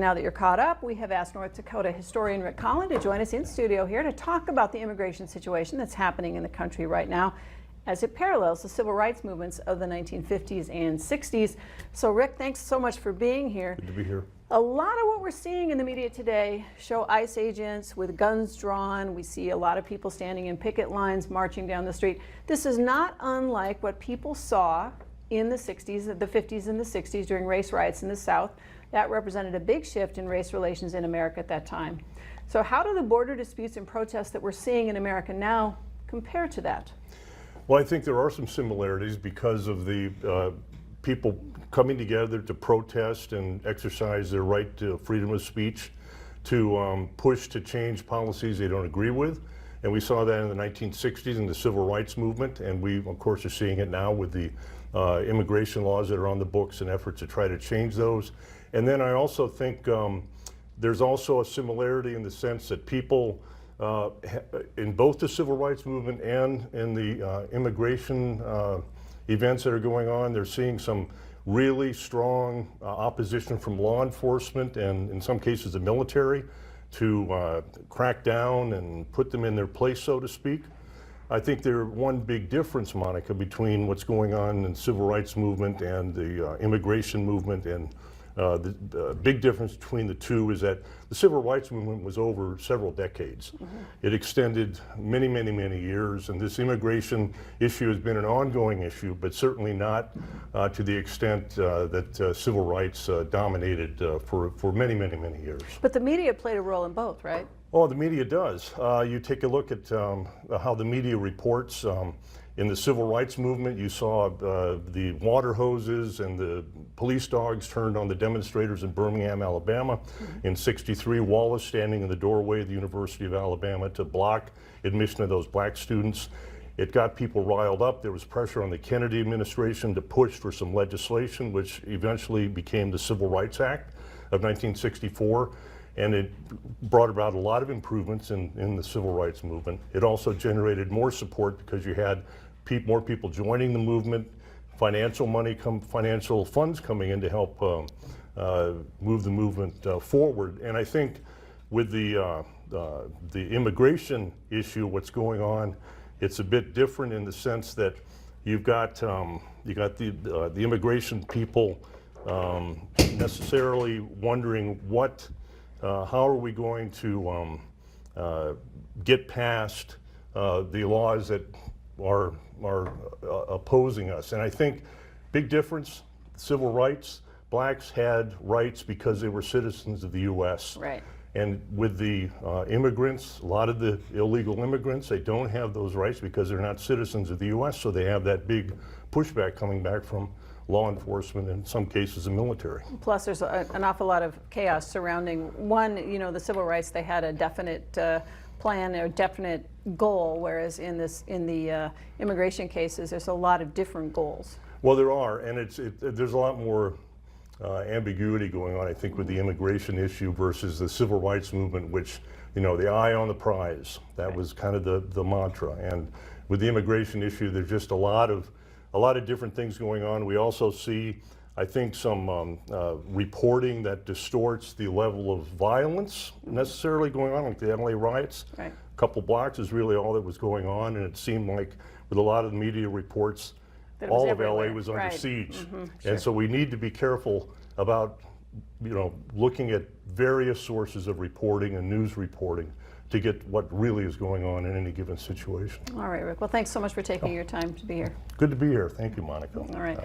Now that you're caught up, we have asked North Dakota historian Rick Colin to join us in studio here to talk about the immigration situation that's happening in the country right now as it parallels the civil rights movements of the 1950s and 60s. So Rick, thanks so much for being here. Good to be here. A lot of what we're seeing in the media today show ICE agents with guns drawn. We see a lot of people standing in picket lines, marching down the street. This is not unlike what people saw in the 60s, the 50s and the 60s during race riots in the South. That represented a big shift in race relations in America at that time. So how do the border disputes and protests that we're seeing in America now compare to that? Well, I think there are some similarities because of the people coming together to protest and exercise their right to freedom of speech, to push to change policies they don't agree with. And we saw that in the 1960s in the civil rights movement, and we, of course, are seeing it now with the immigration laws that are on the books and efforts to try to change those. And then I also think there's also a similarity in the sense that people in both the civil rights movement and in the immigration events that are going on, they're seeing some really strong opposition from law enforcement and in some cases the military to crack down and put them in their place, so to speak. I think there's one big difference, Monica, between what's going on in the civil rights movement and the immigration movement, and the big difference between the two is that the civil rights movement was over several decades. Mm-hmm. It extended many, many, many years, and this immigration issue has been an ongoing issue, but certainly not to the extent that civil rights dominated for many, many, many years. But the media played a role in both, right? Oh, the media does. You take a look at how the media reports. In the civil rights movement, you saw the water hoses and the police dogs turned on the demonstrators in Birmingham, Alabama. Mm-hmm. In '63, Wallace standing in the doorway of the University of Alabama to block admission of those black students. It got people riled up. There was pressure on the Kennedy administration to push for some legislation, which eventually became the Civil Rights Act of 1964. And it brought about a lot of improvements in the civil rights movement. It also generated more support because you had more people joining the movement, financial funds coming in to help move the movement forward. And I think with the immigration issue, what's going on, it's a bit different in the sense that you've got the immigration people necessarily wondering how are we going to get past the laws that are opposing us? And I think big difference, civil rights, blacks had rights because they were citizens of the U.S. Right. And with the immigrants, a lot of the illegal immigrants, they don't have those rights because they're not citizens of the U.S., so they have that big pushback coming back from law enforcement, in some cases the military. Plus there's an awful lot of chaos surrounding the civil rights. They had a definite plan or definite goal, whereas in the immigration cases there's a lot of different goals. Well, there are, and there's a lot more ambiguity going on, I think, with the immigration issue versus the civil rights movement, which, the eye on the prize, that right. was kind of the mantra. And with the immigration issue, there's just a lot of different things going on. We also see, I think, some reporting that distorts the level of violence necessarily going on, like the LA riots. Right. A couple blocks is really all that was going on, and it seemed like with a lot of the media reports, all of LA was under right. siege. Mm-hmm. Sure. And so we need to be careful about, looking at various sources of reporting and news reporting to get what really is going on in any given situation. All right, Rick. Well, thanks so much for taking your time to be here. Good to be here. Thank you, Monica. All right.